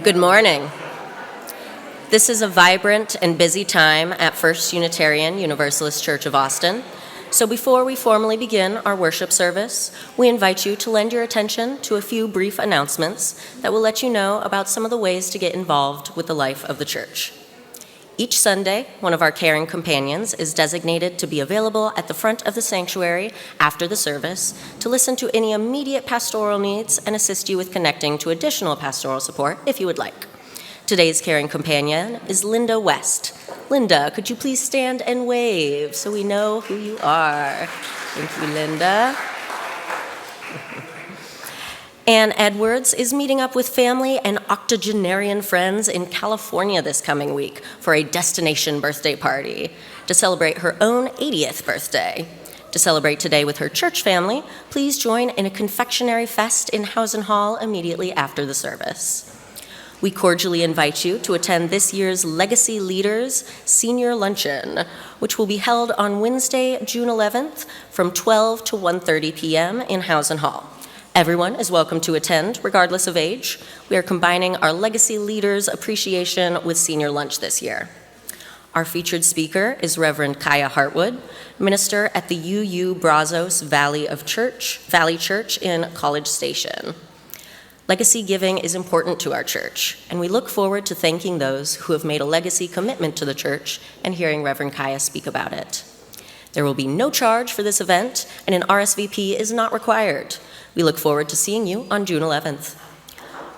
Good morning. This is a vibrant and busy time at First Unitarian Universalist Church of Austin. So before we formally begin our worship service, we invite you to lend your attention to a few brief announcements that will let you know about some of the ways to get involved with the life of the church. Each Sunday, one of our caring companions is designated to be available at the front of the sanctuary after the service to listen to any immediate pastoral needs and assist you with connecting to additional pastoral support if you would like. Today's caring companion is Linda West. Linda, could you please stand and wave so we know who you are? Thank you, Linda. Ann Edwards is meeting up with family and octogenarian friends in California this coming week for a destination birthday party to celebrate her own 80th birthday. To celebrate today with her church family, please join in a confectionery fest in Housen Hall immediately after the service. We cordially invite you to attend this year's Legacy Leaders Senior Luncheon, which will be held on Wednesday, June 11th from 12 to 1:30 p.m. in Housen Hall. Everyone is welcome to attend, regardless of age. We are combining our Legacy Leaders Appreciation with Senior Lunch this year. Our featured speaker is Reverend Kaya Hartwood, minister at the UU Brazos Valley Church in College Station. Legacy giving is important to our church, and we look forward to thanking those who have made a legacy commitment to the church and hearing Reverend Kaya speak about it. There will be no charge for this event, and an RSVP is not required. We look forward to seeing you on June 11th.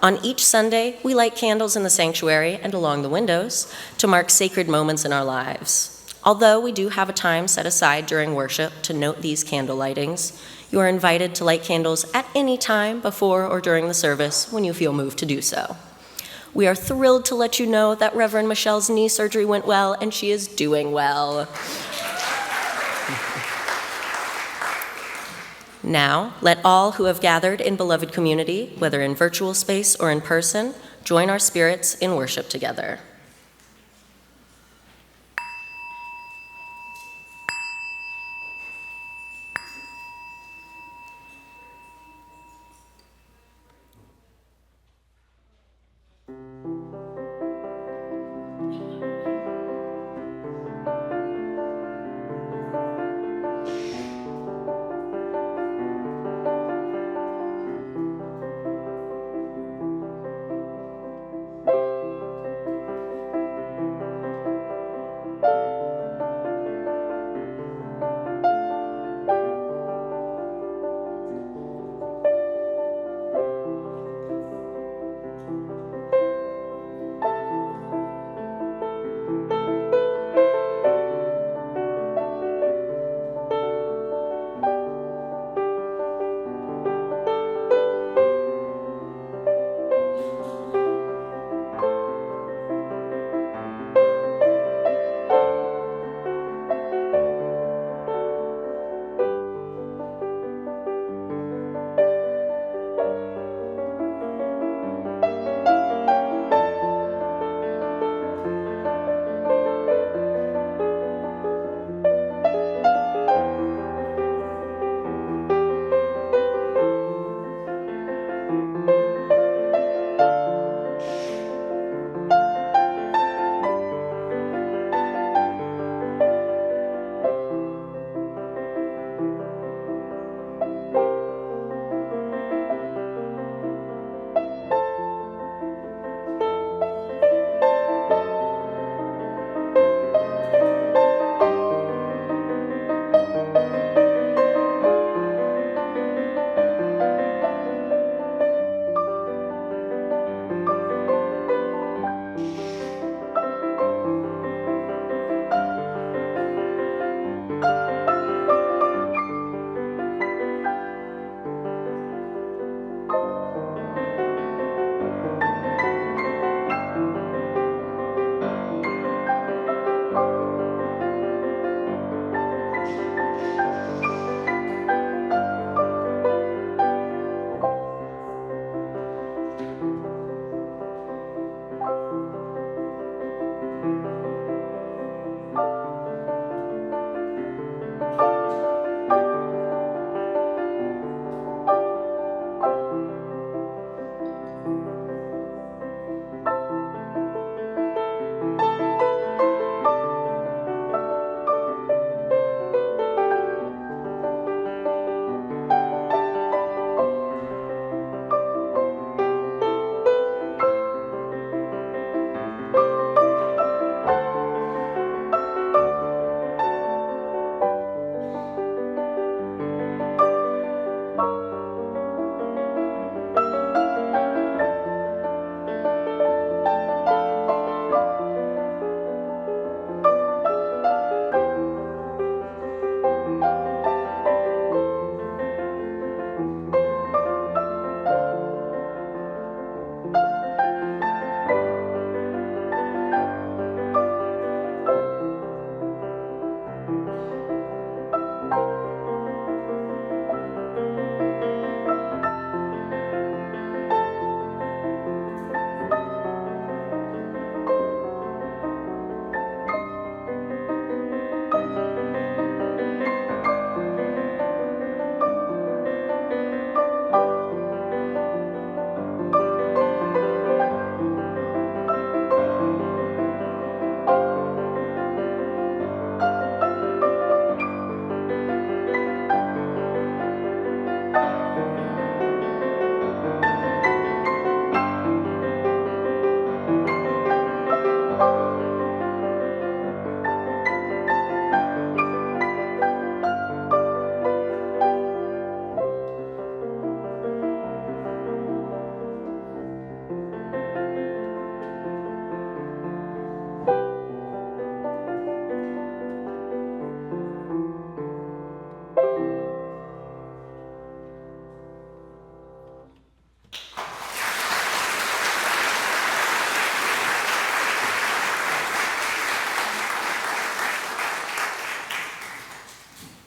On each Sunday, we light candles in the sanctuary and along the windows to mark sacred moments in our lives. Although we do have a time set aside during worship to note these candle lightings, you are invited to light candles at any time before or during the service when you feel moved to do so. We are thrilled to let you know that Reverend Michelle's knee surgery went well and she is doing well. Now, let all who have gathered in beloved community, whether in virtual space or in person, join our spirits in worship together.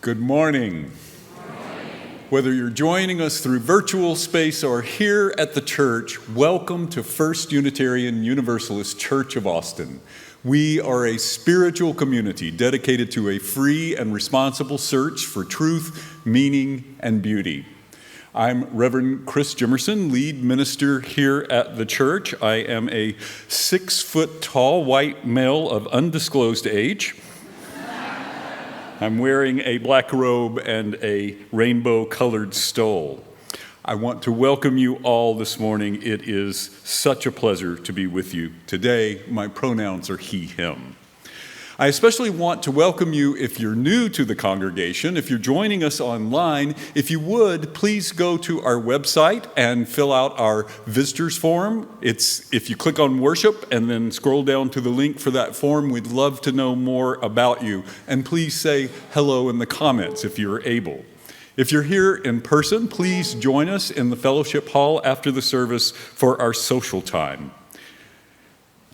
Good morning. Whether you're joining us through virtual space or here at the church, welcome to First Unitarian Universalist Church of Austin. We are a spiritual community dedicated to a free and responsible search for truth, meaning, and beauty. I'm Reverend Chris Jimmerson, lead minister here at the church. I am a 6-foot-tall white male of undisclosed age. I'm wearing a black robe and a rainbow-colored stole. I want to welcome you all this morning. It is such a pleasure to be with you. Today, my pronouns are he, him. I especially want to welcome you if you're new to the congregation, if you're joining us online. If you would, please go to our website and fill out our visitors form. If you click on worship and then scroll down to the link for that form, we'd love to know more about you. And please say hello in the comments if you're able. If you're here in person, please join us in the fellowship hall after the service for our social time.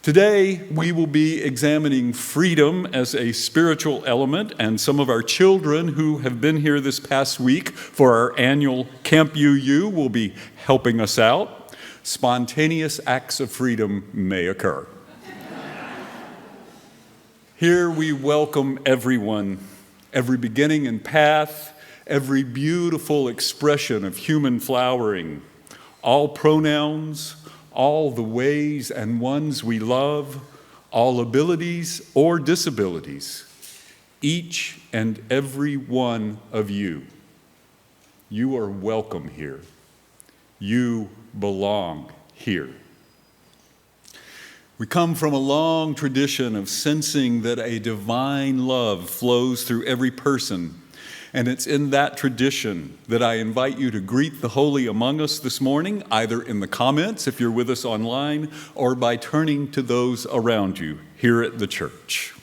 Today, we will be examining freedom as a spiritual element, and some of our children who have been here this past week for our annual Camp UU will be helping us out. Spontaneous acts of freedom may occur. Here we welcome everyone, every beginning and path, every beautiful expression of human flowering, all pronouns, all the ways and ones we love, all abilities or disabilities, each and every one of you. You are welcome here. You belong here. We come from a long tradition of sensing that a divine love flows through every person. And it's in that tradition that I invite you to greet the holy among us this morning, either in the comments if you're with us online, or by turning to those around you here at the church.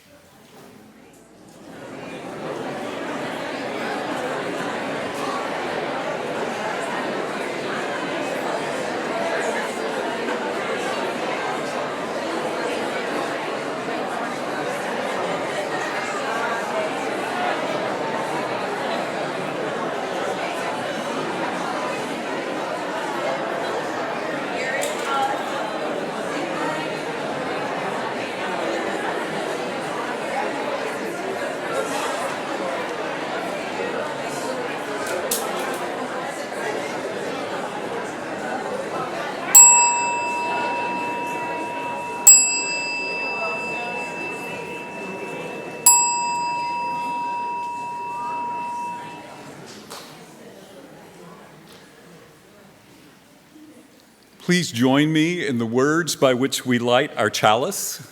Please join me in the words by which we light our chalice.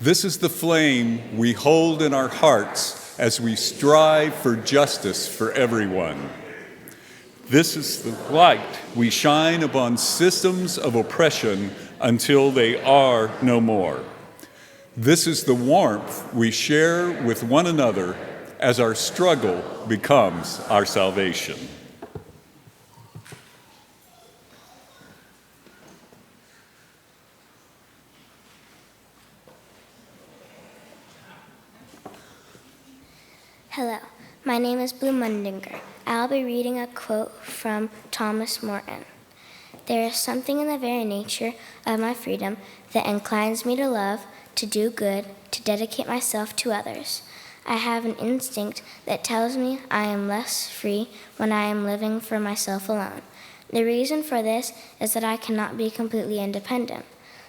This is the flame we hold in our hearts as we strive for justice for everyone. This is the light we shine upon systems of oppression until they are no more. This is the warmth we share with one another as our struggle becomes our salvation. Hello, my name is Blue Mundinger. I'll be reading a quote from Thomas Morton. There is something in the very nature of my freedom that inclines me to love, to do good, to dedicate myself to others. I have an instinct that tells me I am less free when I am living for myself alone. The reason for this is that I cannot be completely independent.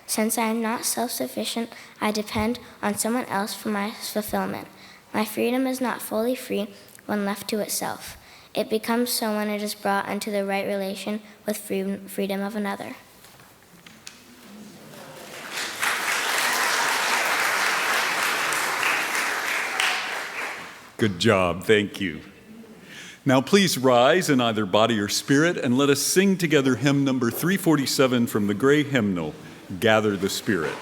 Since I am not self-sufficient, I depend on someone else for my fulfillment. My freedom is not fully free when left to itself. It becomes so when it is brought into the right relation with freedom of another. Good job, thank you. Now please rise in either body or spirit and let us sing together hymn number 347 from the Gray Hymnal, Gather the Spirit.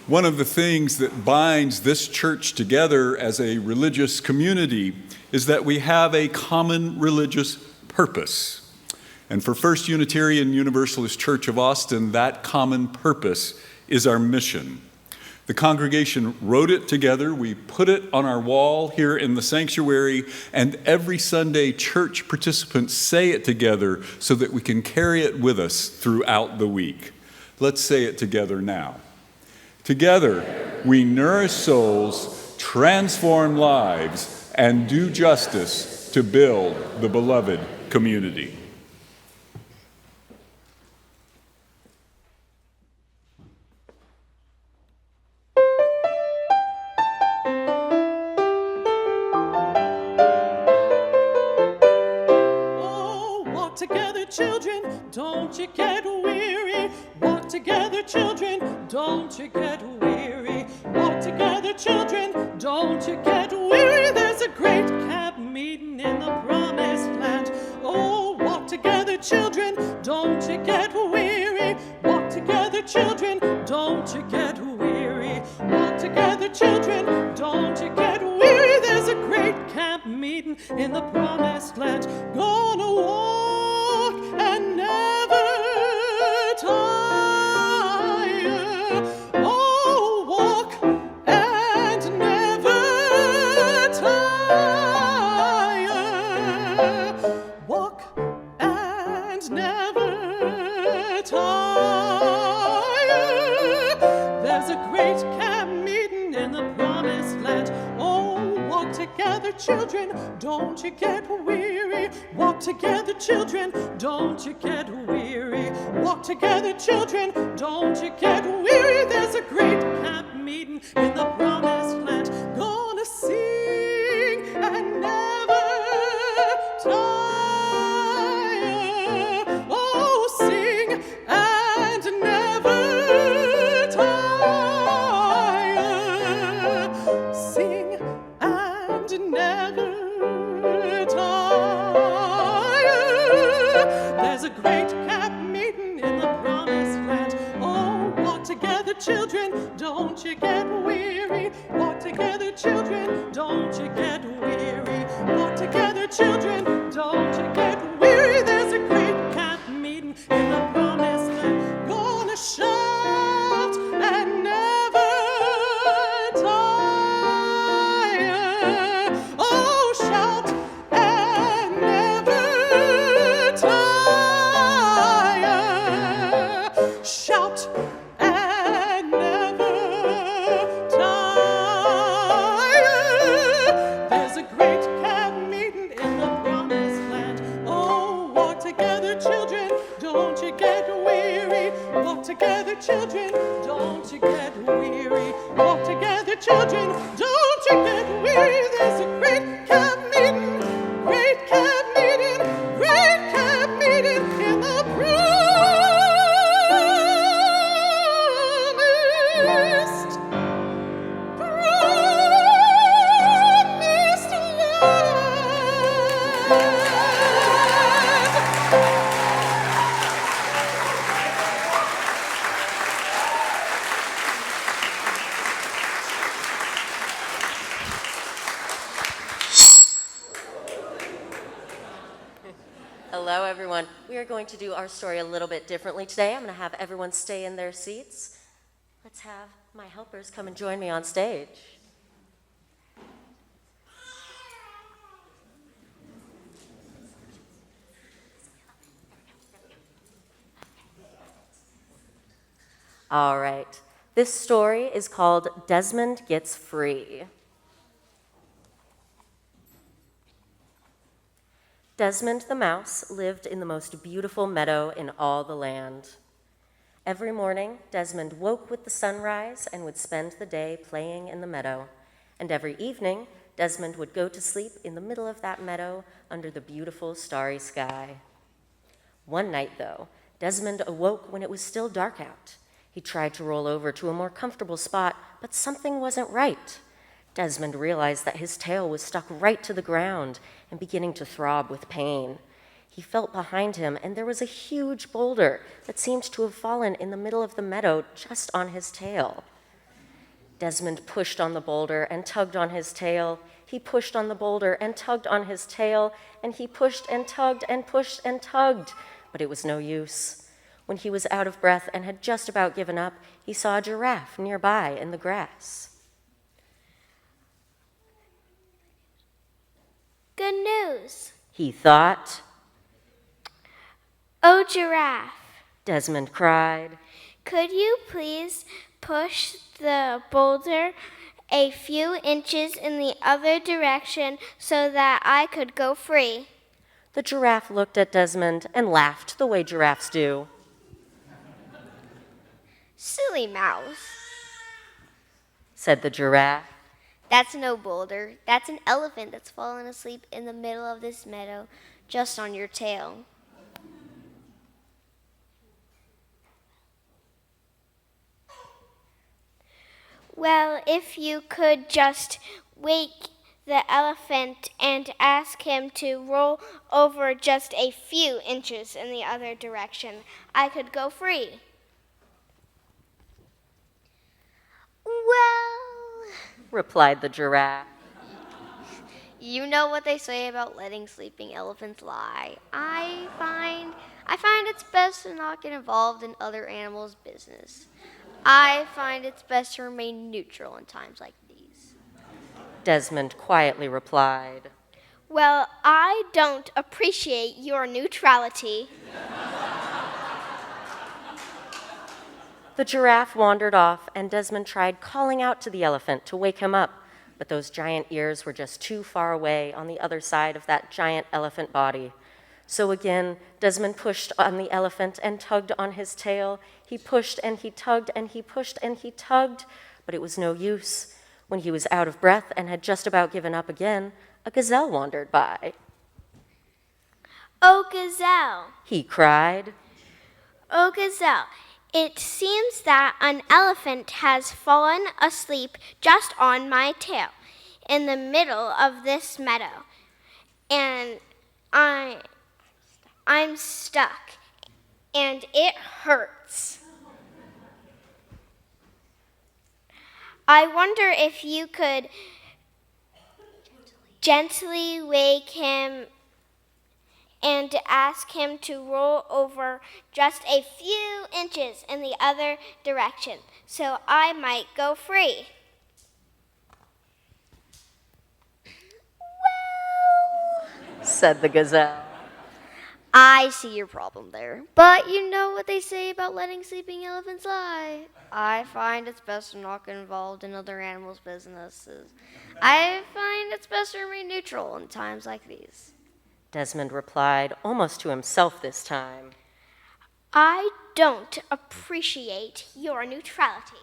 One of the things that binds this church together as a religious community is that we have a common religious purpose. And for First Unitarian Universalist Church of Austin, that common purpose is our mission. The congregation wrote it together. We put it on our wall here in the sanctuary, and every Sunday church participants say it together so that we can carry it with us throughout the week. Let's say it together now. Together, we nourish souls, transform lives, and do justice to build the beloved community. Oh, walk together, children, don't you get weary. Walk together, children, don't you get weary. Walk together, children, don't you get weary. There's a great camp meeting in the promised land. Oh, walk together, children, don't you get weary. Walk together, children, don't you get weary. Walk together, children, don't you get weary. There's a great camp meeting in the promised land. Gonna walk and never tire. Oh, walk and never tire. Walk and never tire. There's a great camp meeting in the promised land. Oh, walk together, children, don't you get weary. Walk together, children, don't you get weary. Walk together, children, don't you get weary. There's a great camp meeting in the promised land. Gonna sing and never tire. Oh, sing and never tire. Sing and never tire. There's a great camp meeting in the promised land. Oh, walk together, children, don't you get weary. Walk together, children, don't you get weary. Walk together, children, don't you get weary. There's a great camp meeting in the promised land. Gonna shout and never tire. Oh, shout and never tire. Shout and never tire. There's a great camp meeting in the promised land. Oh, walk together, children, don't you get weary. Walk together, children, don't you get weary. Walk together, children, don't you get weary. There's a great camp meeting, great camp meeting, great camp meeting in the promised Hello, everyone. We are going to do our story a little bit differently today. I'm going to have everyone stay in their seats. Let's have my helpers come and join me on stage. All right. This story is called Desmond Gets Free. Desmond the mouse lived in the most beautiful meadow in all the land. Every morning, Desmond woke with the sunrise and would spend the day playing in the meadow. And every evening, Desmond would go to sleep in the middle of that meadow under the beautiful starry sky. One night, though, Desmond awoke when it was still dark out. He tried to roll over to a more comfortable spot, but something wasn't right. Desmond realized that his tail was stuck right to the ground and beginning to throb with pain. He felt behind him, and there was a huge boulder that seemed to have fallen in the middle of the meadow just on his tail. Desmond pushed on the boulder and tugged on his tail. He pushed on the boulder and tugged on his tail, and he pushed and tugged and pushed and tugged, but it was no use. When he was out of breath and had just about given up, he saw a giraffe nearby in the grass. Good news, He thought. Oh, giraffe, Desmond cried. could you please push the boulder a few inches in the other direction so that I could go free? The giraffe looked at Desmond and laughed the way giraffes do. Silly mouse, Said the giraffe. that's no boulder. That's an elephant that's fallen asleep in the middle of this meadow, just on your tail. Well, if you could just wake the elephant and ask him to roll over just a few inches in the other direction, I could go free. Well, Replied the giraffe. you know what they say about letting sleeping elephants lie. I find it's best to not get involved in other animals' business. I find it's best to remain neutral in times like these. Desmond quietly replied. Well, I don't appreciate your neutrality. The giraffe wandered off, and Desmond tried calling out to the elephant to wake him up, but those giant ears were just too far away on the other side of that giant elephant body. So again, Desmond pushed on the elephant and tugged on his tail. He pushed and he tugged and he pushed and he tugged, but it was no use. When he was out of breath and had just about given up again, a gazelle wandered by. Oh, gazelle, He cried. oh, gazelle, it seems that an elephant has fallen asleep just on my tail in the middle of this meadow, and I'm stuck, and it hurts. I wonder if you could gently wake him and ask him to roll over just a few inches in the other direction so I might go free. Said the gazelle. I see your problem there. But you know what they say about letting sleeping elephants lie. I find it's best to not get involved in other animals' businesses. I find it's best to remain neutral in times like these. Desmond replied, almost to himself this time. I don't appreciate your neutrality.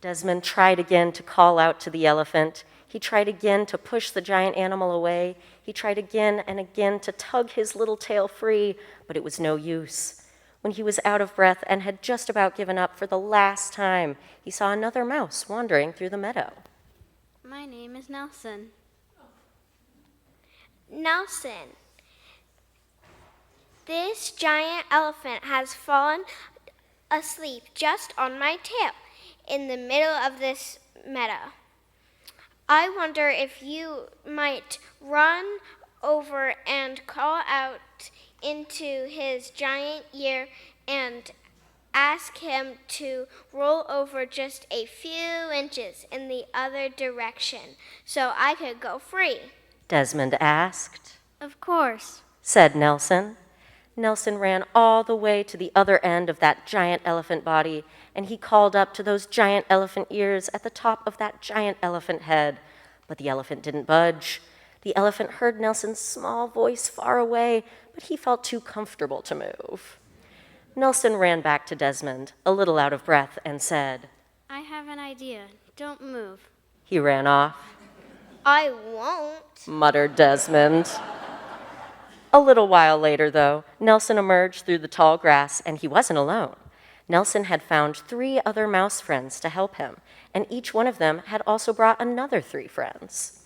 Desmond tried again to call out to the elephant. He tried again to push the giant animal away. He tried again and again to tug his little tail free, but it was no use. When he was out of breath and had just about given up for the last time, he saw another mouse wandering through the meadow. My name is Nelson. Nelson, this giant elephant has fallen asleep just on my tail in the middle of this meadow. I wonder if you might run over and call out into his giant ear and ask him to roll over just a few inches in the other direction so I could go free. Desmond asked. Of course. Said Nelson. Nelson ran all the way to the other end of that giant elephant body, and he called up to those giant elephant ears at the top of that giant elephant head. But the elephant didn't budge. The elephant heard Nelson's small voice far away, but he felt too comfortable to move. Nelson ran back to Desmond, a little out of breath, and said, I have an idea. Don't move. He ran off. I won't. Muttered Desmond. A little while later, though, Nelson emerged through the tall grass, and he wasn't alone. Nelson had found 3 other mouse friends to help him, and each one of them had also brought another 3 friends.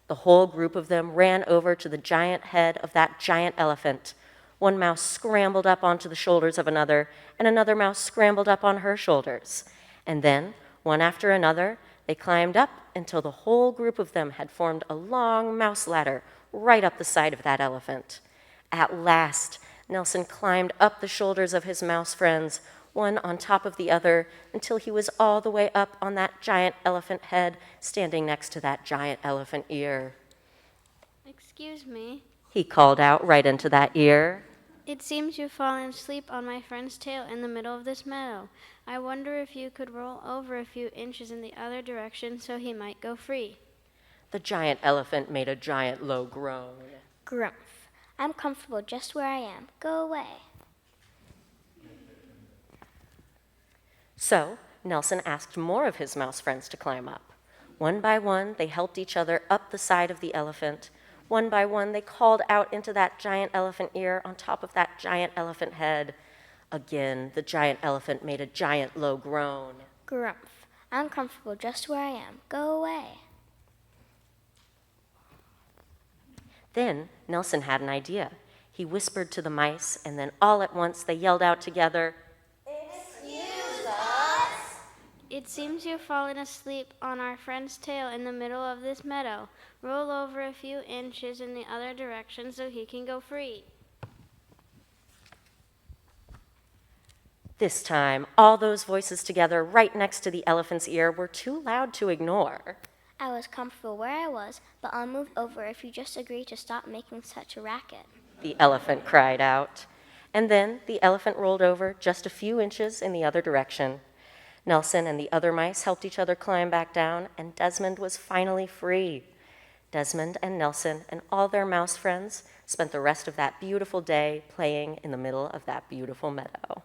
The whole group of them ran over to the giant head of that giant elephant. One mouse scrambled up onto the shoulders of another, and another mouse scrambled up on her shoulders. And then, one after another, they climbed up until the whole group of them had formed a long mouse ladder right up the side of that elephant. At last, Nelson climbed up the shoulders of his mouse friends, one on top of the other, until he was all the way up on that giant elephant head, standing next to that giant elephant ear. Excuse me. He called out right into that ear. It seems you've fallen asleep on my friend's tail in the middle of this meadow. I wonder if you could roll over a few inches in the other direction so he might go free. The giant elephant made a giant low groan. Grumph. I'm comfortable just where I am. Go away. So Nelson asked more of his mouse friends to climb up. One by one, they helped each other up the side of the elephant. One by one, they called out into that giant elephant ear on top of that giant elephant head. Again, the giant elephant made a giant low groan. Grumph. I'm comfortable just where I am. Go away. Then Nelson had an idea. He whispered to the mice, and then all at once they yelled out together, It seems you've fallen asleep on our friend's tail in the middle of this meadow. Roll over a few inches in the other direction so he can go free. This time, all those voices together right next to the elephant's ear were too loud to ignore. I was comfortable where I was, but I'll move over if you just agree to stop making such a racket. The elephant cried out. And then the elephant rolled over just a few inches in the other direction. Nelson and the other mice helped each other climb back down, and Desmond was finally free. Desmond and Nelson and all their mouse friends spent the rest of that beautiful day playing in the middle of that beautiful meadow.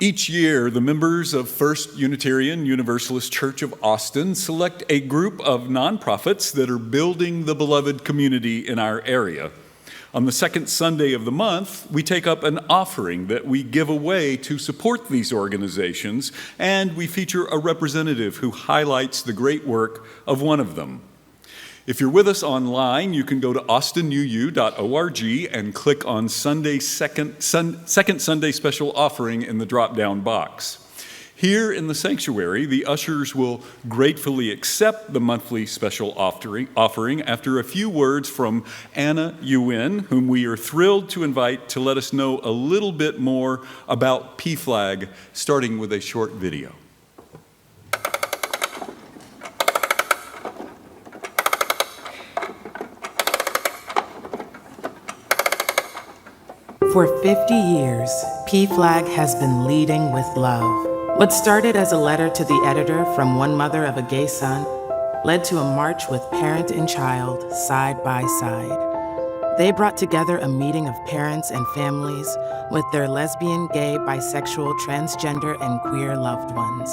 Each year, the members of First Unitarian Universalist Church of Austin select a group of nonprofits that are building the beloved community in our area. On the second Sunday of the month, we take up an offering that we give away to support these organizations, and we feature a representative who highlights the great work of one of them. If you're with us online, you can go to austinuu.org and click on Second Sunday Special Offering in the drop-down box. Here in the sanctuary, the ushers will gratefully accept the monthly special offering after a few words from Anna Nguyen, whom we are thrilled to invite to let us know a little bit more about PFLAG, starting with a short video. For 50 years, PFLAG has been leading with love. What started as a letter to the editor from one mother of a gay son led to a march with parent and child side by side. They brought together a meeting of parents and families with their lesbian, gay, bisexual, transgender, and queer loved ones.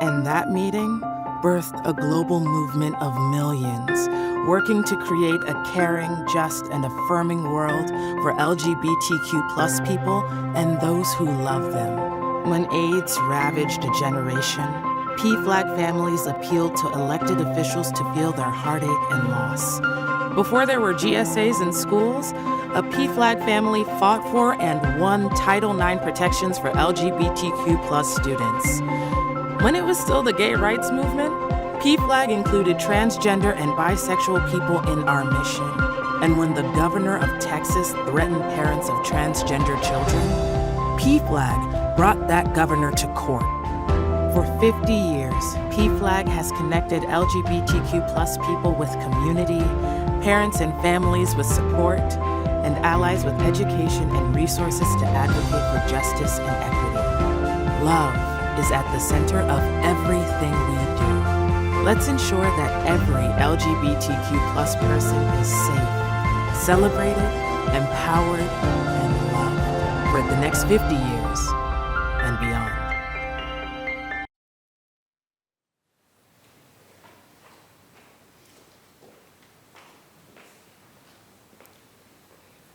And that meeting birthed a global movement of millions working to create a caring, just, and affirming world for LGBTQ+ people and those who love them. When AIDS ravaged a generation, PFLAG families appealed to elected officials to feel their heartache and loss. Before there were GSAs in schools, a PFLAG family fought for and won Title IX protections for LGBTQ+ students. When it was still the gay rights movement, PFLAG included transgender and bisexual people in our mission. And when the governor of Texas threatened parents of transgender children, PFLAG brought that governor to court. For 50 years, PFLAG has connected LGBTQ+ people with community, parents and families with support, and allies with education and resources to advocate for justice and equity. Love is at the center of everything we do. Let's ensure that every LGBTQ+ person is safe, celebrated, empowered, and loved for the next 50 years and beyond.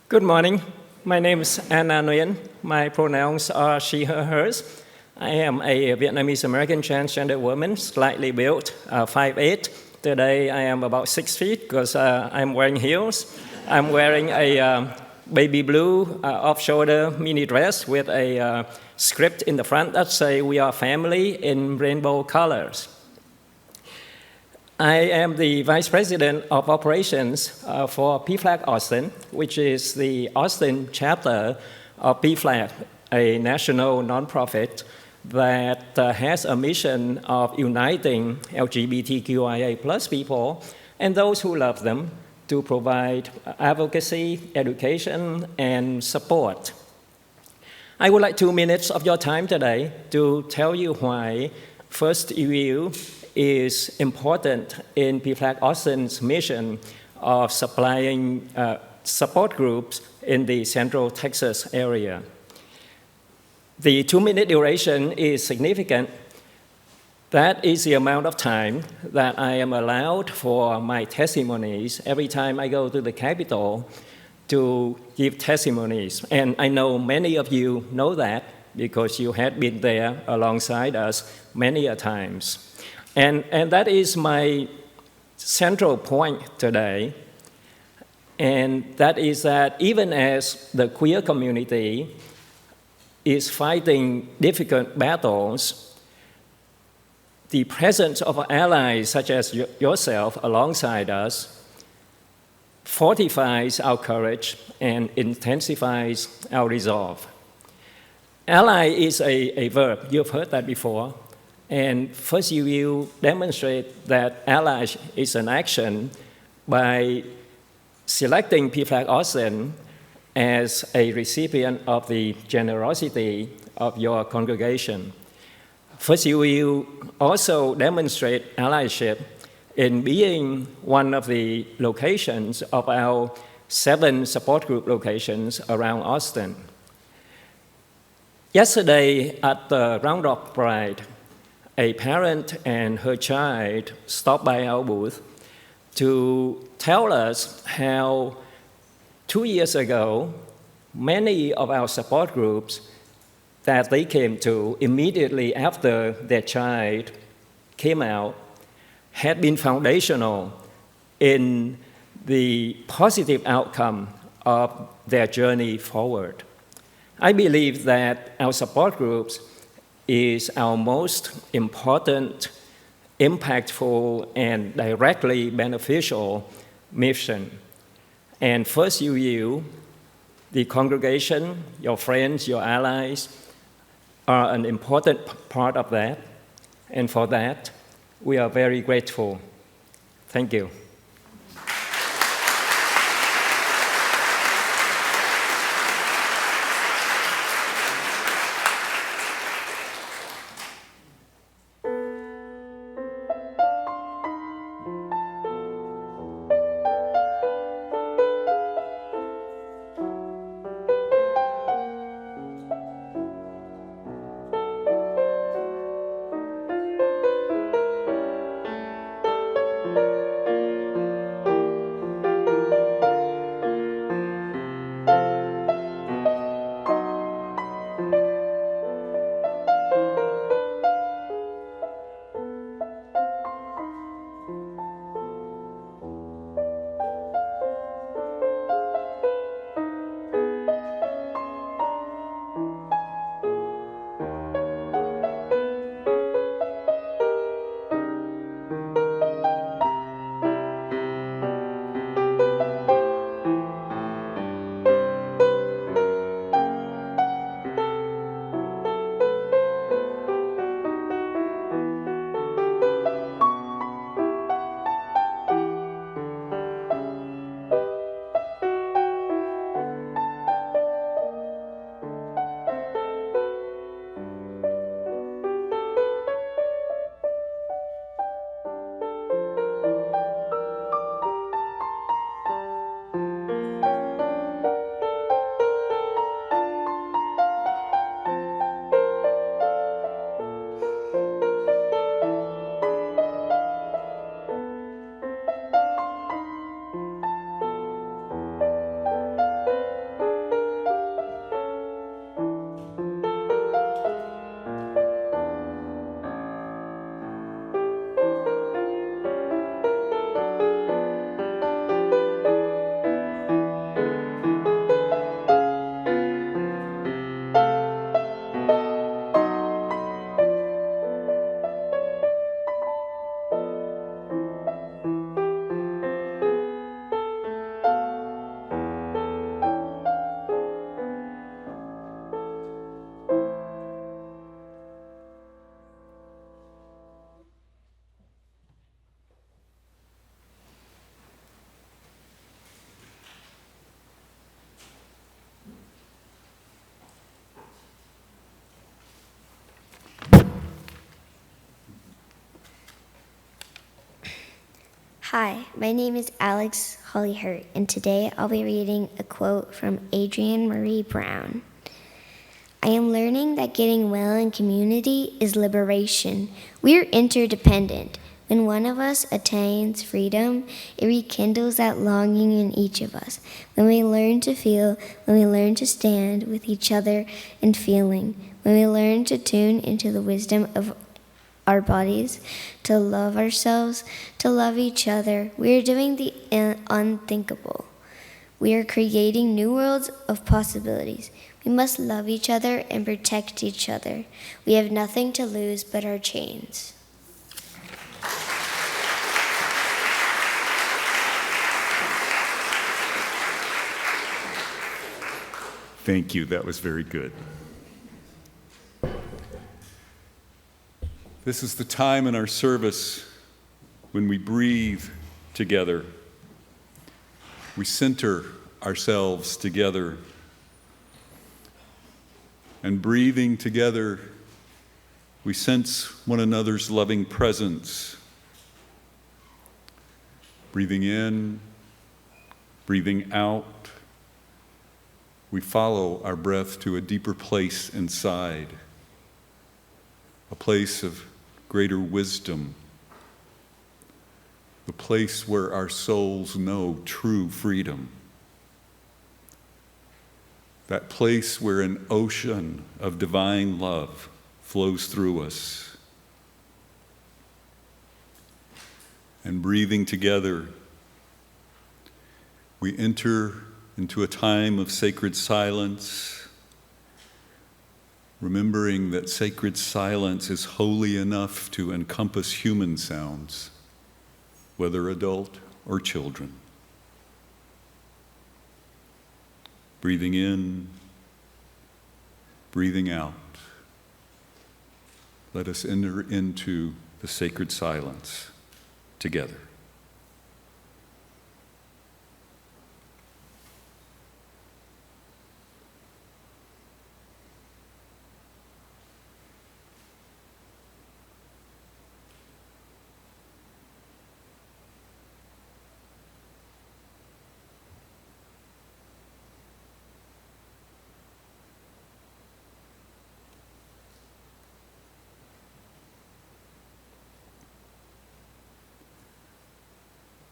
Good morning. My name is Nguyen. My pronouns are she, her, hers. I am a Vietnamese American transgender woman, slightly built, 5'8". Today I am about 6 feet because I'm wearing heels. I'm wearing a baby blue off-shoulder mini dress with a script in the front that says "We are family" in rainbow colors. I am the Vice President of Operations for PFLAG Austin, which is the Austin chapter of PFLAG, a national nonprofit that has a mission of uniting LGBTQIA+ people and those who love them to provide advocacy, education, and support. I would like 2 minutes of your time today to tell you why First UU is important in PFLAG Austin's mission of supplying support groups in the Central Texas area. The 2-minute duration is significant. That is the amount of time that I am allowed for my testimonies every time I go to the Capitol to give testimonies. And I know many of you know that because you had been there alongside us many a times. And that is my central point today, and that is that even as the queer community is fighting difficult battles, the presence of allies such as yourself alongside us fortifies our courage and intensifies our resolve. Ally is a verb. You've heard that before. And first you will demonstrate that ally is an action by selecting PFLAG Austin as a recipient of the generosity of your congregation. First you will also demonstrate allyship in being one of the locations of our 7 support group locations around Austin. Yesterday at the Round Rock Pride, a parent and her child stopped by our booth to tell us how 2 years ago, many of our support groups that they came to immediately after their child came out had been foundational in the positive outcome of their journey forward. I believe that our support groups is our most important, impactful, and directly beneficial mission. And First UU, the congregation, your friends, your allies, are an important part of that. And for that, we are very grateful. Thank you. Hi, my name is Alex Hollyhurt, and today I'll be reading a quote from Adrienne Marie Brown. I am learning that getting well in community is liberation. We are interdependent. When one of us attains freedom, it rekindles that longing in each of us. When we learn to feel, when we learn to stand with each other in feeling, when we learn to tune into the wisdom of our bodies, to love ourselves, to love each other, we are doing the unthinkable. We are creating new worlds of possibilities. We must love each other and protect each other. We have nothing to lose but our chains. Thank you. That was very good. This is the time in our service when we breathe together. We center ourselves together. And breathing together, we sense one another's loving presence. Breathing in, breathing out, we follow our breath to a deeper place inside, a place of greater wisdom, the place where our souls know true freedom, that place where an ocean of divine love flows through us. And breathing together, we enter into a time of sacred silence, remembering that sacred silence is holy enough to encompass human sounds, whether adult or children. Breathing in, breathing out. Let us enter into the sacred silence together.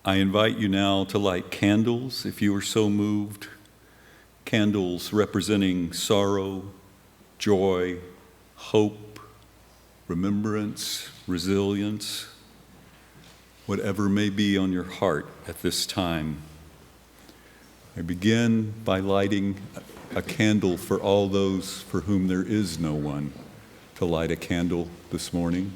I invite you now to light candles if you are so moved, candles representing sorrow, joy, hope, remembrance, resilience, whatever may be on your heart at this time. I begin by lighting a candle for all those for whom there is no one to light a candle this morning.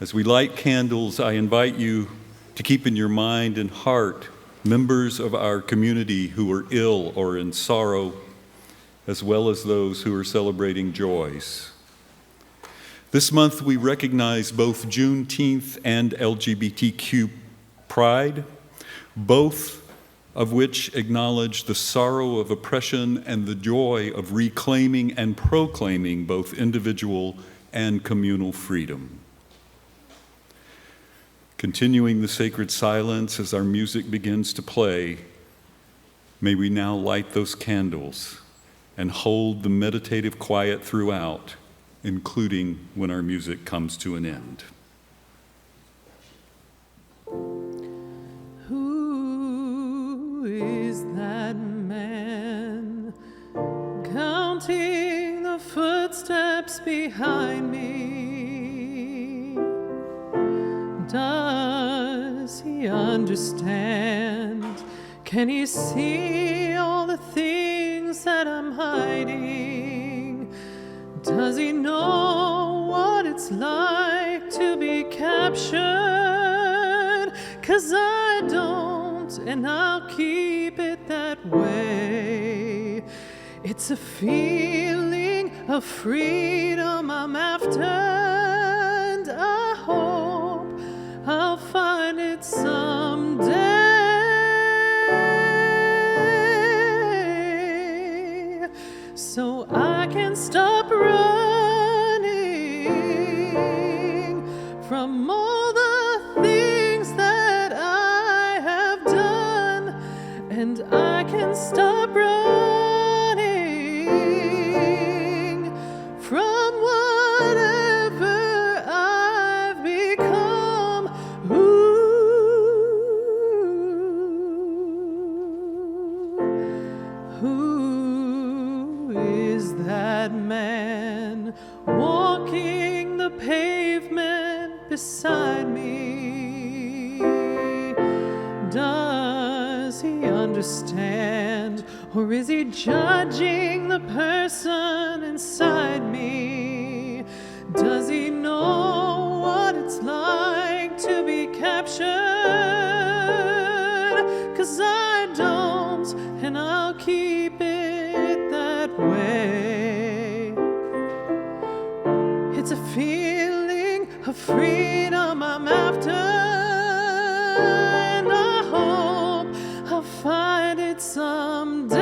As we light candles, I invite you to keep in your mind and heart members of our community who are ill or in sorrow, as well as those who are celebrating joys. This month, we recognize both Juneteenth and LGBTQ Pride, both of which acknowledge the sorrow of oppression and the joy of reclaiming and proclaiming both individual and communal freedom. Continuing the sacred silence as our music begins to play, may we now light those candles and hold the meditative quiet throughout, including when our music comes to an end. Who is that man counting the footsteps behind me? Does he understand? Can he see all the things that I'm hiding? Does he know what it's like to be captured? 'Cause I don't, and I'll keep it that way. It's a feeling of freedom I'm after, and I hope I'll find it someday, so I can stop running from all the things and I can stop running from whatever I've become. Who is that man walking the pavement beside me? Does he understand, or is he judging the person inside me? Does he know what it's like to be captured? 'Cause I don't, and I'll keep it that way. It's a feeling of freedom I'm after, and I hope I'll find it someday,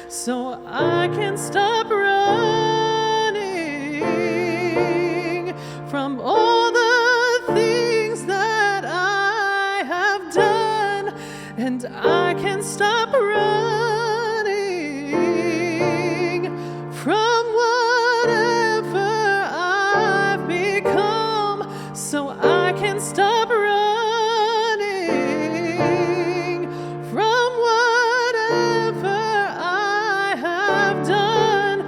so I can stop running from all the things that I have done, and I can stop running from whatever I've become, so I can stop running from whatever I have done.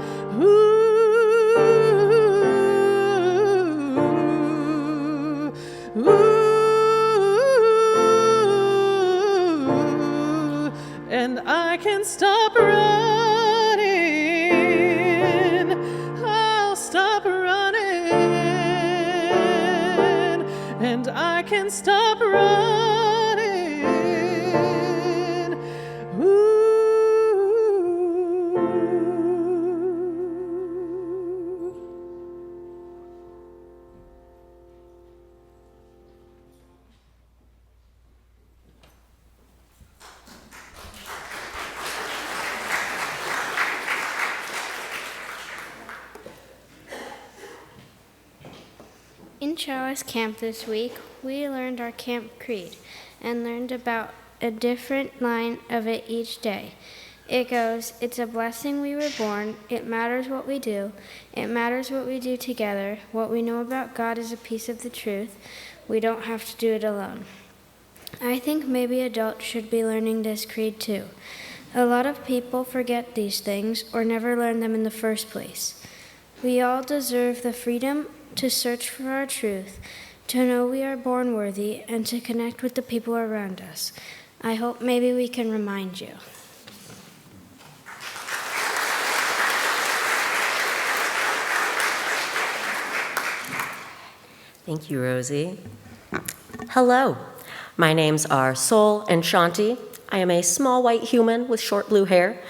And I can stop running. I'll stop running, and I can stop running. In Chalice Camp this week, we learned our camp creed and learned about a different line of it each day. It goes, it's a blessing we were born, it matters what we do, it matters what we do together, what we know about God is a piece of the truth, we don't have to do it alone. I think maybe adults should be learning this creed too. A lot of people forget these things or never learn them in the first place. We all deserve the freedom to search for our truth, to know we are born worthy, and to connect with the people around us. I hope maybe we can remind you. Thank you, Rosie. Hello, my names are Sol and Shanti. I am a small white human with short blue hair,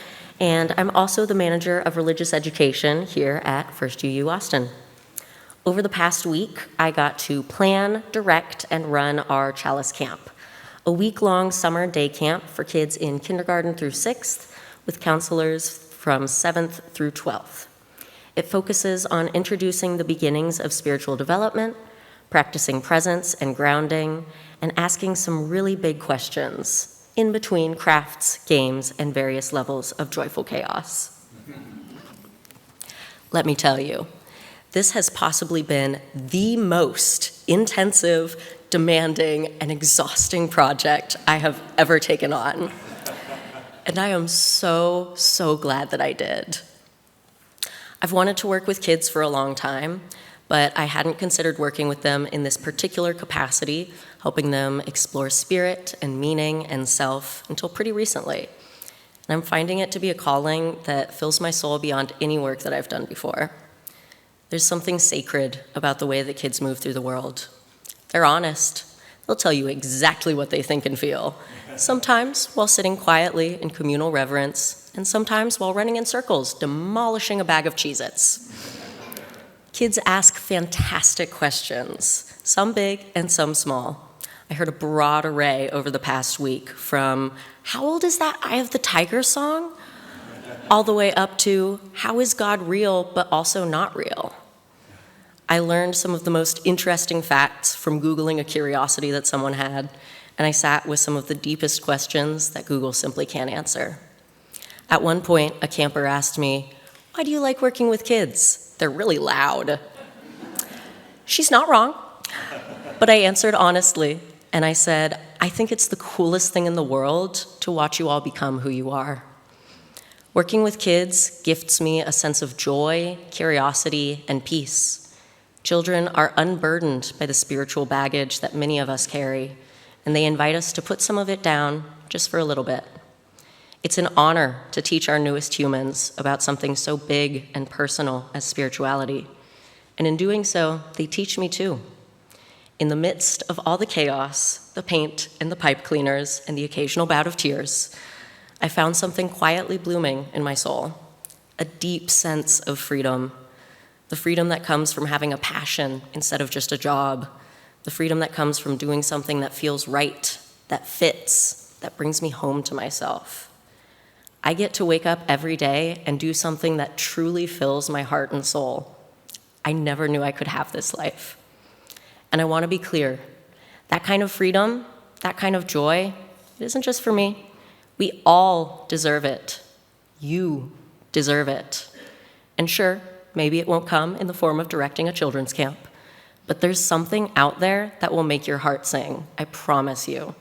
and I'm also the manager of religious education here at First UU Austin. Over the past week, I got to plan, direct, and run our Chalice Camp, a week-long summer day camp for kids in kindergarten through 6th with counselors from 7th through 12th. It focuses on introducing the beginnings of spiritual development, practicing presence and grounding, and asking some really big questions in between crafts, games, and various levels of joyful chaos. Let me tell you, this has possibly been the most intensive, demanding, and exhausting project I have ever taken on. And I am so, so glad that I did. I've wanted to work with kids for a long time, but I hadn't considered working with them in this particular capacity, helping them explore spirit and meaning and self until pretty recently. And I'm finding it to be a calling that fills my soul beyond any work that I've done before. There's something sacred about the way that kids move through the world. They're honest. They'll tell you exactly what they think and feel, sometimes while sitting quietly in communal reverence, and sometimes while running in circles, demolishing a bag of Cheez-Its. Kids ask fantastic questions, some big and some small. I heard a broad array over the past week, from how old is that Eye of the Tiger song? All the way up to how is God real but also not real? I learned some of the most interesting facts from Googling a curiosity that someone had, and I sat with some of the deepest questions that Google simply can't answer. At one point, a camper asked me, "Why do you like working with kids? They're really loud." She's not wrong, but I answered honestly, and I said, "I think it's the coolest thing in the world to watch you all become who you are." Working with kids gifts me a sense of joy, curiosity, and peace. Children are unburdened by the spiritual baggage that many of us carry, and they invite us to put some of it down just for a little bit. It's an honor to teach our newest humans about something so big and personal as spirituality. And in doing so, they teach me too. In the midst of all the chaos, the paint and the pipe cleaners and the occasional bout of tears, I found something quietly blooming in my soul, a deep sense of freedom, the freedom that comes from having a passion instead of just a job, the freedom that comes from doing something that feels right, that fits, that brings me home to myself. I get to wake up every day and do something that truly fills my heart and soul. I never knew I could have this life. And I want to be clear, that kind of freedom, that kind of joy, it isn't just for me. We all deserve it. You deserve it. And sure, maybe it won't come in the form of directing a children's camp, but there's something out there that will make your heart sing, I promise you.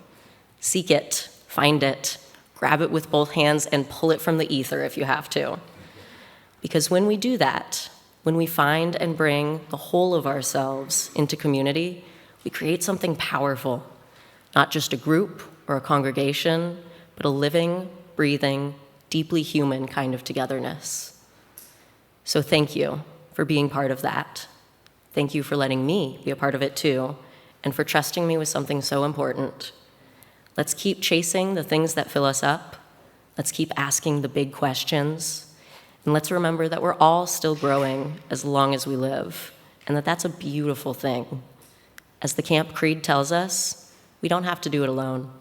Seek it, find it, grab it with both hands and pull it from the ether if you have to. Because when we do that, when we find and bring the whole of ourselves into community, we create something powerful, not just a group or a congregation, but a living, breathing, deeply human kind of togetherness. So thank you for being part of that. Thank you for letting me be a part of it too, and for trusting me with something so important. Let's keep chasing the things that fill us up. Let's keep asking the big questions. And let's remember that we're all still growing as long as we live, and that that's a beautiful thing. As the Camp Creed tells us, we don't have to do it alone.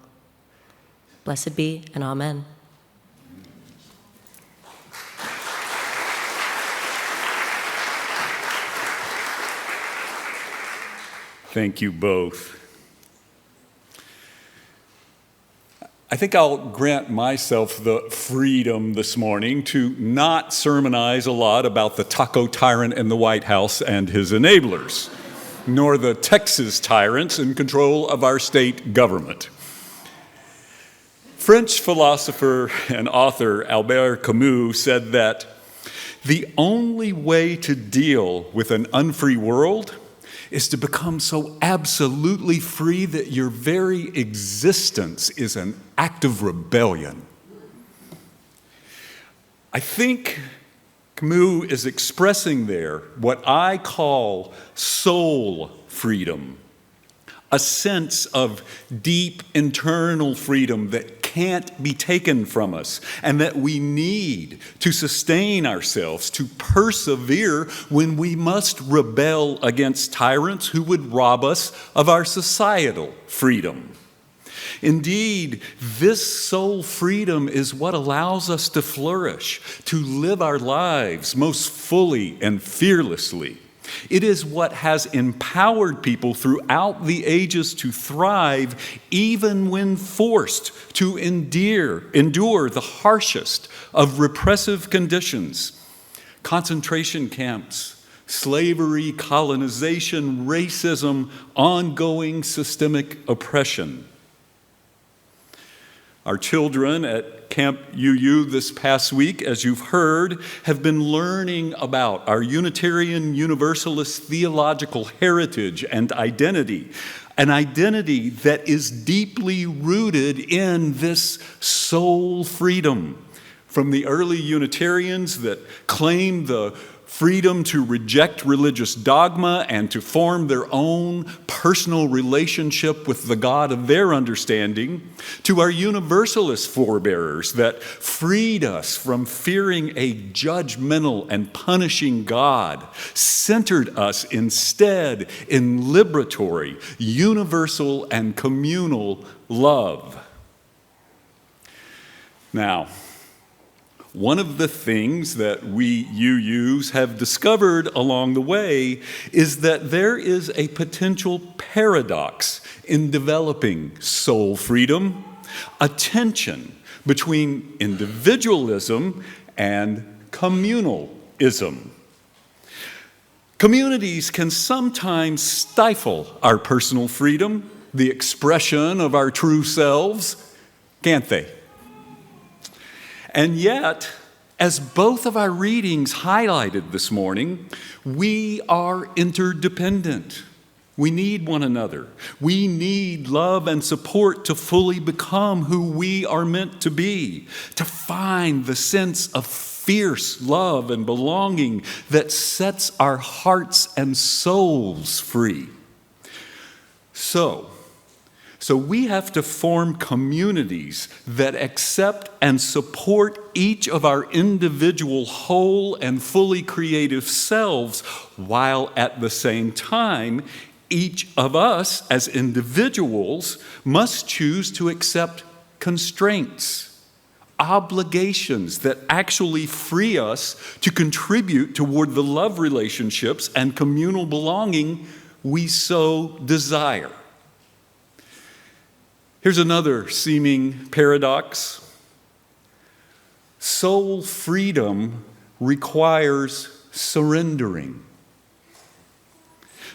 Blessed be and amen. Thank you both. I think I'll grant myself the freedom this morning to not sermonize a lot about the taco tyrant in the White House and his enablers, nor the Texas tyrants in control of our state government. French philosopher and author Albert Camus said that the only way to deal with an unfree world is to become so absolutely free that your very existence is an act of rebellion. I think Camus is expressing there what I call soul freedom, a sense of deep internal freedom that can't be taken from us and that we need to sustain ourselves, to persevere when we must rebel against tyrants who would rob us of our societal freedom. Indeed, this soul freedom is what allows us to flourish, to live our lives most fully and fearlessly. It is what has empowered people throughout the ages to thrive even when forced to endure the harshest of repressive conditions. Concentration camps, slavery, colonization, racism, ongoing systemic oppression. Our children at Camp UU this past week, as you've heard, have been learning about our Unitarian Universalist theological heritage and identity, an identity that is deeply rooted in this soul freedom. From the early Unitarians that claimed the freedom to reject religious dogma and to form their own personal relationship with the God of their understanding, to our Universalist forebearers that freed us from fearing a judgmental and punishing God, centered us instead in liberatory, universal, and communal love. Now, one of the things that we UUs have discovered along the way is that there is a potential paradox in developing soul freedom, a tension between individualism and communalism. Communities can sometimes stifle our personal freedom, the expression of our true selves, can't they? And yet, as both of our readings highlighted this morning, we are interdependent. We need one another. We need love and support to fully become who we are meant to be, to find the sense of fierce love and belonging that sets our hearts and souls free. So we have to form communities that accept and support each of our individual whole and fully creative selves, while at the same time, each of us as individuals must choose to accept constraints, obligations that actually free us to contribute toward the love relationships and communal belonging we so desire. Here's another seeming paradox. Soul freedom requires surrendering.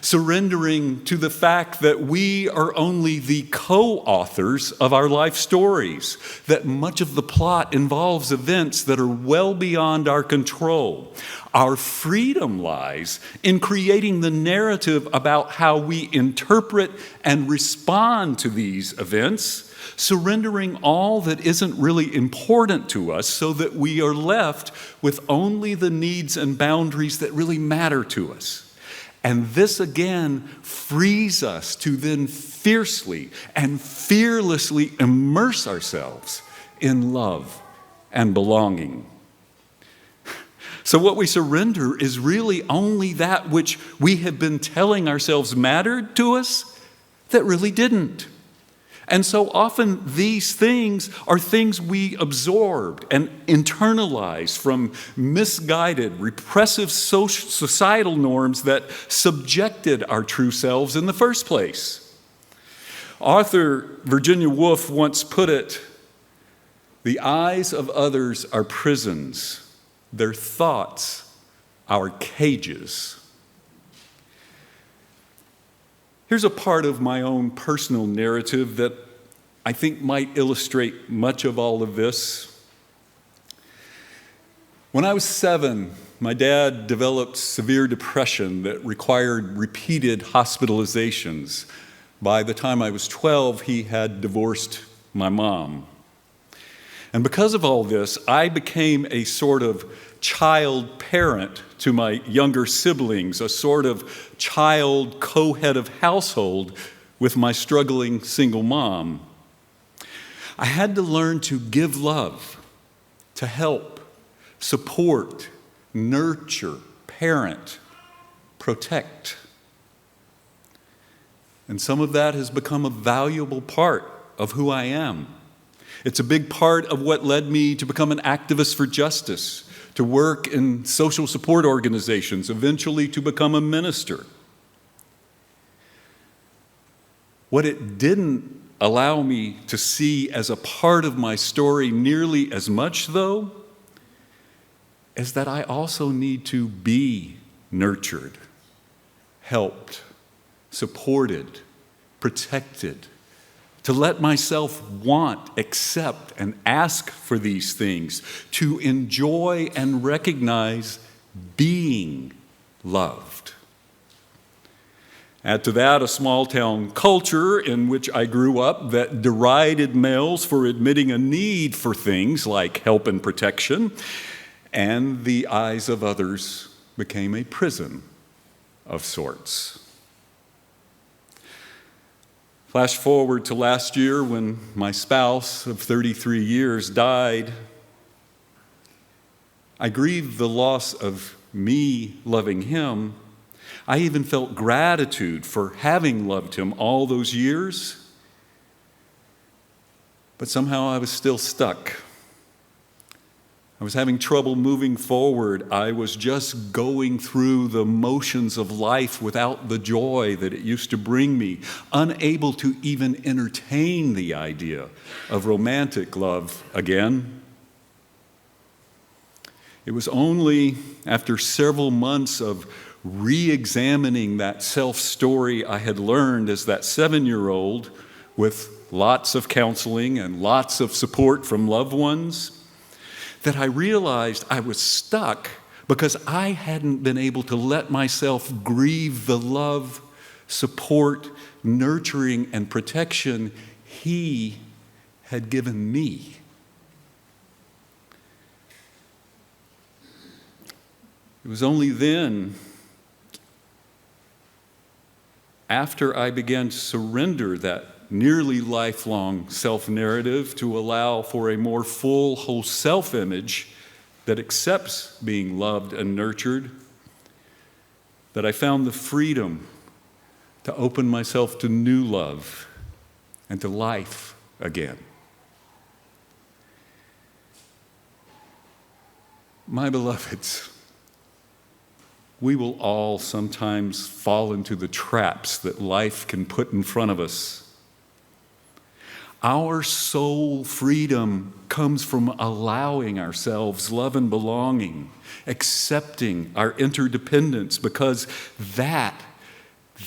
Surrendering to the fact that we are only the co-authors of our life stories, that much of the plot involves events that are well beyond our control. Our freedom lies in creating the narrative about how we interpret and respond to these events, surrendering all that isn't really important to us so that we are left with only the needs and boundaries that really matter to us. And this again frees us to then fiercely and fearlessly immerse ourselves in love and belonging. So what we surrender is really only that which we have been telling ourselves mattered to us that really didn't. And so often these things are things we absorbed and internalized from misguided, repressive societal norms that subjected our true selves in the first place. Author Virginia Woolf once put it, "The eyes of others are prisons, their thoughts our cages." Here's a part of my own personal narrative that I think might illustrate much of all of this. When I was 7, my dad developed severe depression that required repeated hospitalizations. By the time I was 12, he had divorced my mom. And because of all this, I became a sort of child parent to my younger siblings, a sort of child co-head of household with my struggling single mom. I had to learn to give love, to help, support, nurture, parent, protect. And some of that has become a valuable part of who I am. It's a big part of what led me to become an activist for justice, to work in social support organizations, eventually to become a minister. What it didn't allow me to see as a part of my story nearly as much, though, is that I also need to be nurtured, helped, supported, protected, to let myself want, accept, and ask for these things, to enjoy and recognize being loved. Add to that a small-town culture in which I grew up that derided males for admitting a need for things like help and protection, and the eyes of others became a prison of sorts. Flash forward to last year when my spouse of 33 years died. I grieved the loss of me loving him. I even felt gratitude for having loved him all those years. But somehow I was still stuck. I was having trouble moving forward. I was just going through the motions of life without the joy that it used to bring me, unable to even entertain the idea of romantic love again. It was only after several months of re-examining that self-story I had learned as that 7-year-old, with lots of counseling and lots of support from loved ones, that I realized I was stuck because I hadn't been able to let myself grieve the love, support, nurturing, and protection He had given me. It was only then, after I began to surrender that nearly lifelong self-narrative to allow for a more full, whole self-image that accepts being loved and nurtured, that I found the freedom to open myself to new love and to life again. My beloveds, we will all sometimes fall into the traps that life can put in front of us. Our soul freedom comes from allowing ourselves love and belonging, accepting our interdependence, because that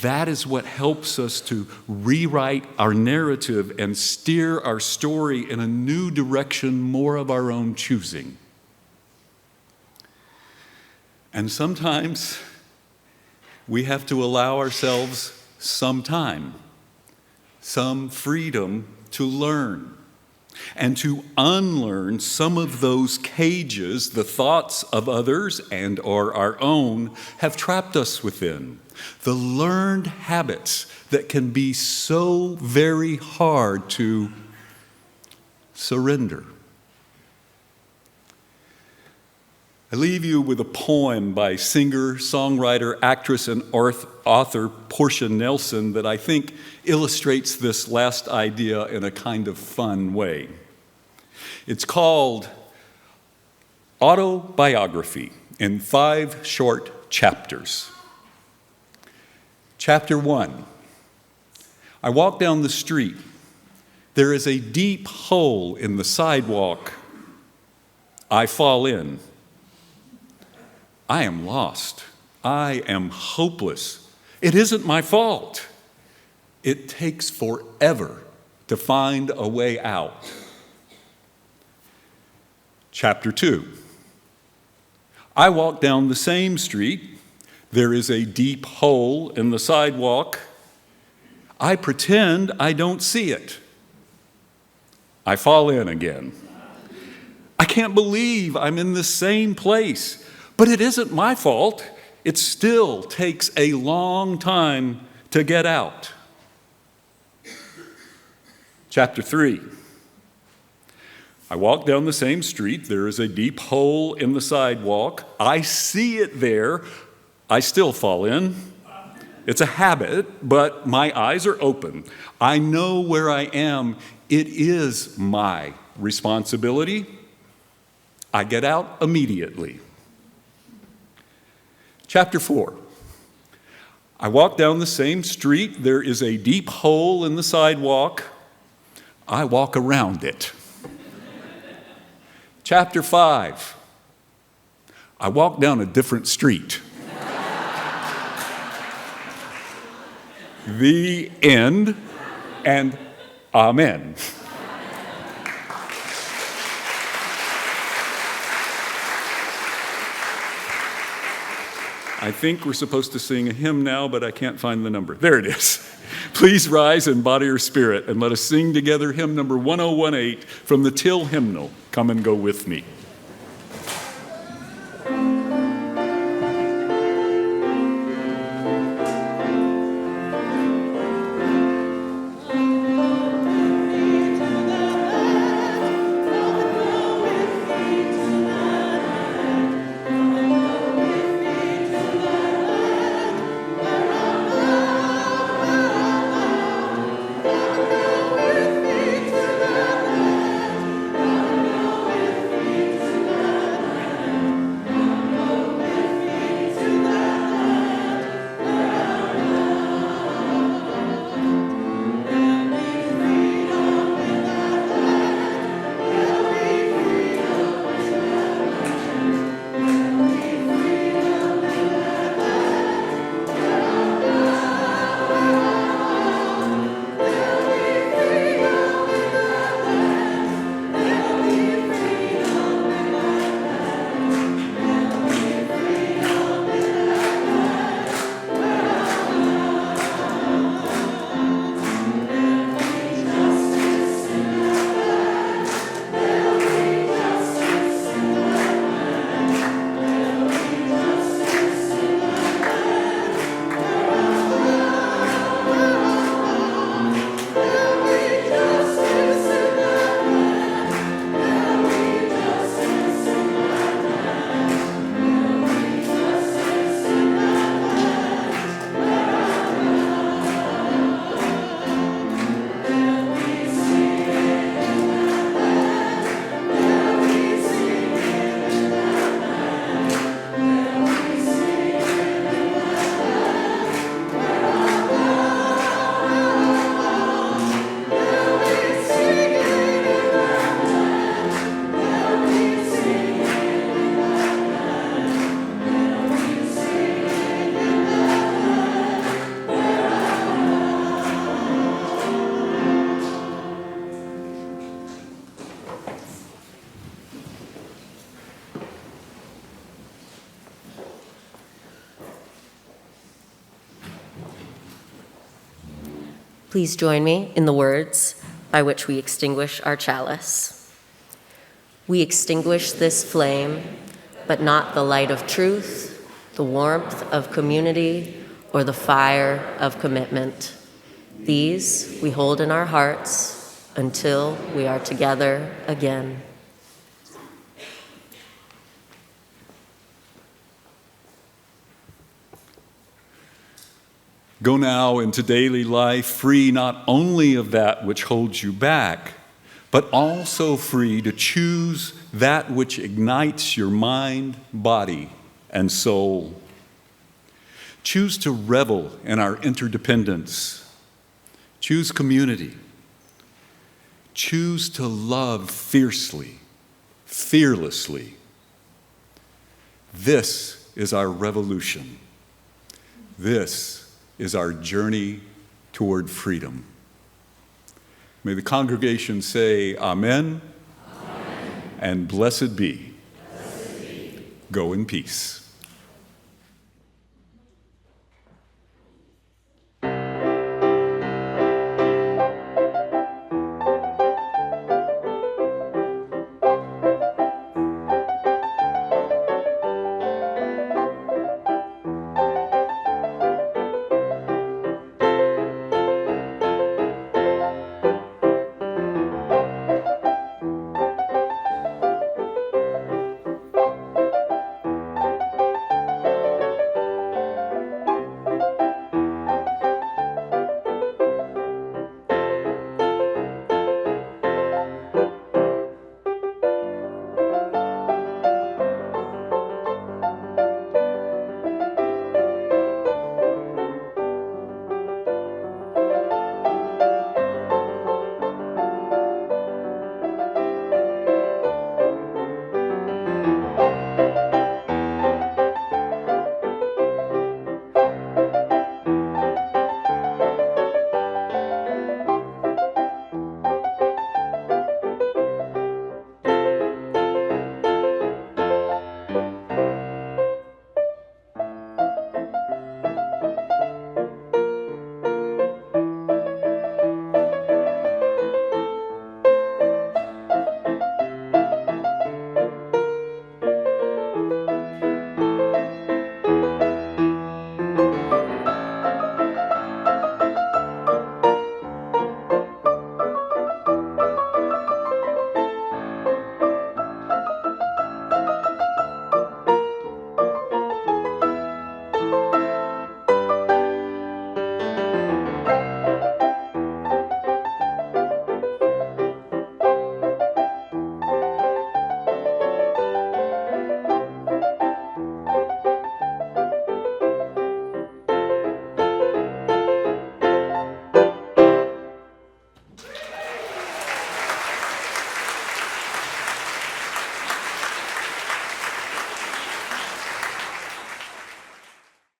is what helps us to rewrite our narrative and steer our story in a new direction, more of our own choosing. And sometimes we have to allow ourselves some time, some freedom to learn and to unlearn some of those cages the thoughts of others and or our own have trapped us within. The learned habits that can be so very hard to surrender. I leave you with a poem by singer, songwriter, actress, and author Portia Nelson that I think illustrates this last idea in a kind of fun way. It's called Autobiography in 5 short chapters. Chapter 1. I walk down the street. There is a deep hole in the sidewalk. I fall in. I am lost. I am hopeless. It isn't my fault. It takes forever to find a way out. Chapter 2. I walk down the same street. There is a deep hole in the sidewalk. I pretend I don't see it. I fall in again. I can't believe I'm in the same place. But it isn't my fault. It still takes a long time to get out. Chapter 3. I walk down the same street. There is a deep hole in the sidewalk. I see it there. I still fall in. It's a habit, but my eyes are open. I know where I am. It is my responsibility. I get out immediately. Chapter 4. I walk down the same street. There is a deep hole in the sidewalk. I walk around it. Chapter 5. I walk down a different street. The end, and amen. I think we're supposed to sing a hymn now, but I can't find the number. There it is. Please rise in body or spirit, and let us sing together hymn number 1018 from the Till hymnal, Come and Go With Me. Please join me in the words by which we extinguish our chalice. We extinguish this flame, but not the light of truth, the warmth of community, or the fire of commitment. These we hold in our hearts until we are together again. Go now into daily life free not only of that which holds you back, but also free to choose that which ignites your mind, body, and soul. Choose to revel in our interdependence. Choose community. Choose to love fiercely, fearlessly. This is our revolution. This is our journey toward freedom. May the congregation say amen, amen. And blessed be. Go in peace.